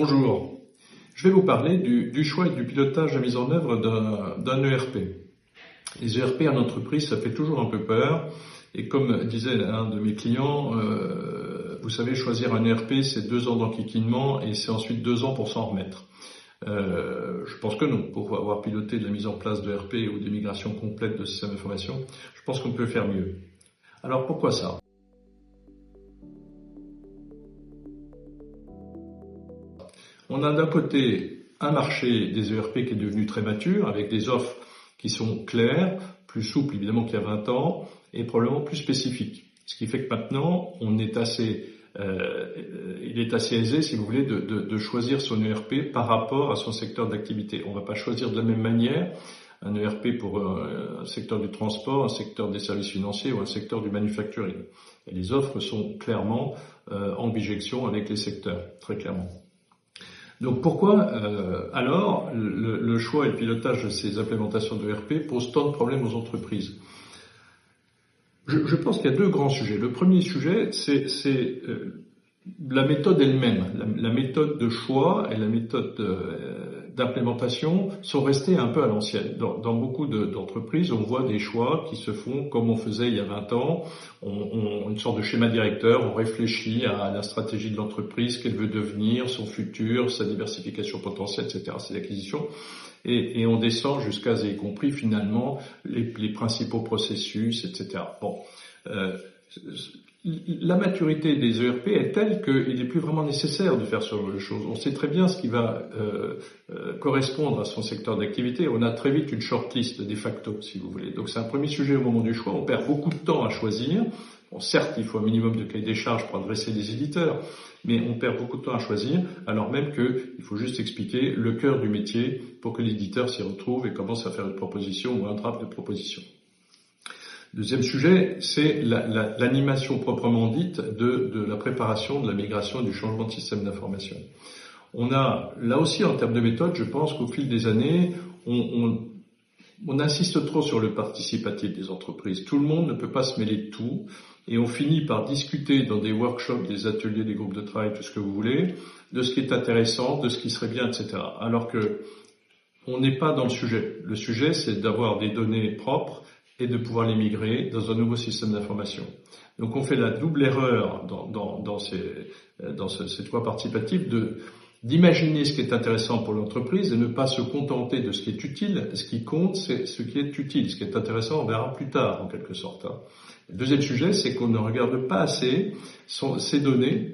Bonjour, je vais vous parler du choix et du pilotage de la mise en œuvre d'un ERP. Les ERP en entreprise, ça fait toujours un peu peur. Et comme disait l'un de mes clients, vous savez, choisir un ERP, c'est 2 ans d'enquiquinement et c'est ensuite 2 ans pour s'en remettre. Je pense que non. Pour avoir piloté de la mise en place d'ERP ou des migrations complètes de systèmes d'information, je pense qu'on peut faire mieux. Alors pourquoi ça ? On a d'un côté un marché des ERP qui est devenu très mature, avec des offres qui sont claires, plus souples évidemment qu'il y a 20 ans, et probablement plus spécifiques. Ce qui fait que maintenant, il est assez aisé, si vous voulez, de choisir son ERP par rapport à son secteur d'activité. On ne va pas choisir de la même manière un ERP pour un secteur du transport, un secteur des services financiers ou un secteur du manufacturing. Et les offres sont clairement en bijection avec les secteurs, très clairement. Donc pourquoi alors le choix et le pilotage de ces implémentations de ERP pose tant de problèmes aux entreprises ? Je pense qu'il y a 2 grands sujets. Le premier sujet, c'est la méthode elle-même. La méthode de choix et la méthode d'implémentation sont restées un peu à l'ancienne. Dans beaucoup d'entreprises, on voit des choix qui se font comme on faisait il y a 20 ans. Une sorte de schéma directeur, on réfléchit à la stratégie de l'entreprise, qu'elle veut devenir, son futur, sa diversification potentielle, etc., ses acquisitions. Et on descend jusqu'à y compris finalement les principaux processus, etc. Bon, la maturité des ERP est telle qu'il n'est plus vraiment nécessaire de faire ce genre de choses. On sait très bien ce qui va correspondre à son secteur d'activité. On a très vite une shortlist de facto, si vous voulez. Donc c'est un premier sujet au moment du choix. On perd beaucoup de temps à choisir. Bon, certes, il faut un minimum de cahier des charges pour adresser des éditeurs, mais on perd beaucoup de temps à choisir, alors même qu'il faut juste expliquer le cœur du métier pour que l'éditeur s'y retrouve et commence à faire une proposition ou un draft de proposition. Deuxième sujet, c'est l'animation proprement dite de la préparation, de la migration et du changement de système d'information. On a, là aussi en termes de méthode, je pense qu'au fil des années, on insiste trop sur le participatif des entreprises. Tout le monde ne peut pas se mêler de tout et on finit par discuter dans des workshops, des ateliers, des groupes de travail, tout ce que vous voulez, de ce qui est intéressant, de ce qui serait bien, etc. Alors que on n'est pas dans le sujet. Le sujet, c'est d'avoir des données propres et de pouvoir les migrer dans un nouveau système d'information. Donc on fait la double erreur dans cette voie participative d'imaginer ce qui est intéressant pour l'entreprise et ne pas se contenter de ce qui est utile. Ce qui compte, c'est ce qui est utile. Ce qui est intéressant, on verra plus tard, en quelque sorte. Le deuxième sujet, c'est qu'on ne regarde pas assez ces données,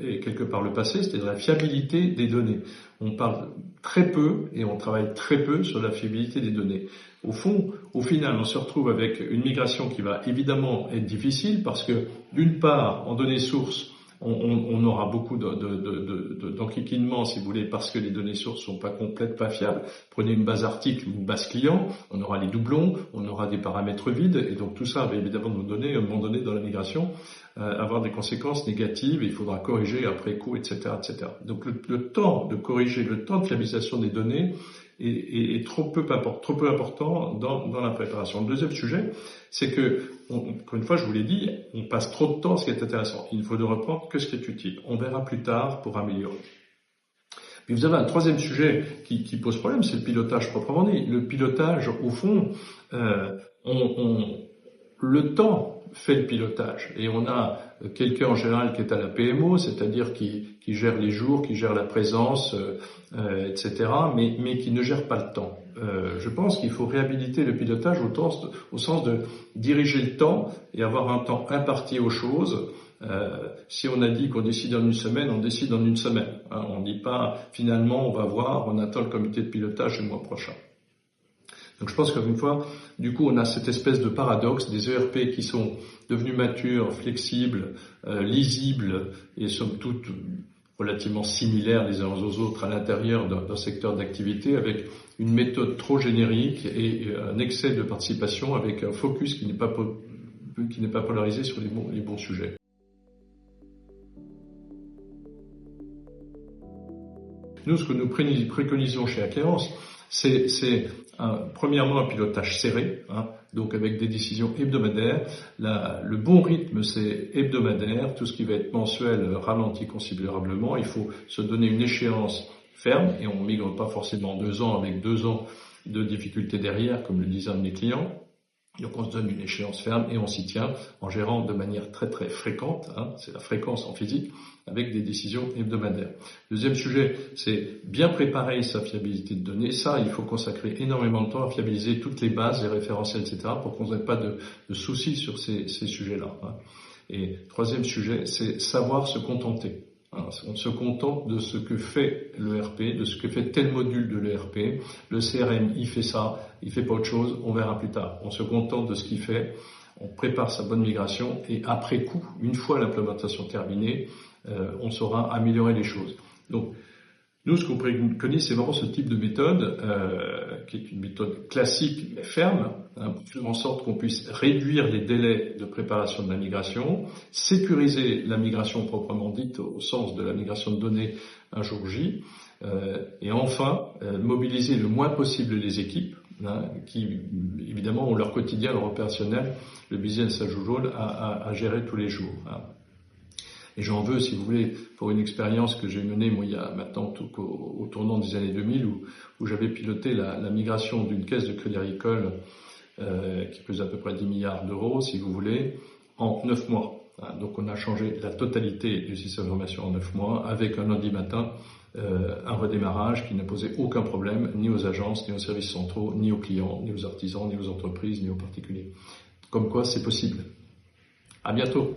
et quelque part le passé, c'est-à-dire la fiabilité des données. On parle très peu et on travaille très peu sur la fiabilité des données. Au fond, au final, on se retrouve avec une migration qui va évidemment être difficile parce que, d'une part, en données sources, on aura beaucoup d'enquiquinement, si vous voulez, parce que les données sources sont pas complètes, pas fiables. Prenez une base article ou une base client, on aura les doublons, on aura des paramètres vides, et donc tout ça va évidemment nous donner, à un moment donné dans la migration, avoir des conséquences négatives, et il faudra corriger après coup, etc., etc. Donc le temps de corriger, le temps de fiabilisation des données est trop peu important dans la préparation. Le deuxième sujet, c'est que, encore une fois, je vous l'ai dit, on passe trop de temps à ce qui est intéressant. Il ne faut ne reprendre que ce qui est utile. On verra plus tard pour améliorer. Puis vous avez un troisième sujet qui pose problème, c'est le pilotage proprement dit. Le pilotage, au fond, le temps fait le pilotage et on a quelqu'un en général qui est à la PMO, c'est-à-dire qui gère les jours, qui gère la présence, etc., mais qui ne gère pas le temps. Je pense qu'il faut réhabiliter le pilotage au sens de diriger le temps et avoir un temps imparti aux choses. Si on a dit qu'on décide en une semaine, on décide en une semaine. On ne dit pas finalement on va voir, on attend le comité de pilotage le mois prochain. Donc je pense qu'une fois, du coup, on a cette espèce de paradoxe des ERP qui sont devenus matures, flexibles, lisibles et somme toute relativement similaires les uns aux autres à l'intérieur d'un secteur d'activité avec une méthode trop générique et un excès de participation avec un focus qui n'est pas polarisé sur les bons sujets. Nous, ce que nous préconisons chez Acquérance, c'est premièrement un pilotage serré, donc avec des décisions hebdomadaires. Le bon rythme, c'est hebdomadaire. Tout ce qui va être mensuel ralentit considérablement. Il faut se donner une échéance ferme et on migre pas forcément 2 ans avec 2 ans de difficultés derrière, comme le disait un de mes clients. Donc on se donne une échéance ferme et on s'y tient en gérant de manière très très fréquente, c'est la fréquence en physique, avec des décisions hebdomadaires. Deuxième sujet, c'est bien préparer sa fiabilité de données. Ça, il faut consacrer énormément de temps à fiabiliser toutes les bases, les référentiels, etc., pour qu'on n'ait pas de soucis sur ces sujets-là. Et troisième sujet, c'est savoir se contenter. On se contente de ce que fait l'ERP, de ce que fait tel module de l'ERP. Le CRM, il fait ça, il fait pas autre chose, on verra plus tard. On se contente de ce qu'il fait, on prépare sa bonne migration et après coup, une fois l'implémentation terminée, on saura améliorer les choses. Donc, nous, ce qu'on préconise, c'est vraiment ce type de méthode, qui est une méthode classique mais ferme, pour faire en sorte qu'on puisse réduire les délais de préparation de la migration, sécuriser la migration proprement dite au sens de la migration de données un jour J, et enfin mobiliser le moins possible les équipes, qui évidemment ont leur quotidien, leur opérationnel, le business as usual à gérer tous les jours. Et j'en veux, si vous voulez, pour une expérience que j'ai menée, moi, il y a maintenant au tournant des années 2000, où j'avais piloté la migration d'une caisse de crédit agricole qui pesait à peu près 10 milliards d'euros, si vous voulez, en 9 mois. Donc on a changé la totalité du système d'information en 9 mois, avec un lundi matin, un redémarrage qui ne posait aucun problème, ni aux agences, ni aux services centraux, ni aux clients, ni aux artisans, ni aux entreprises, ni aux particuliers. Comme quoi, c'est possible. À bientôt.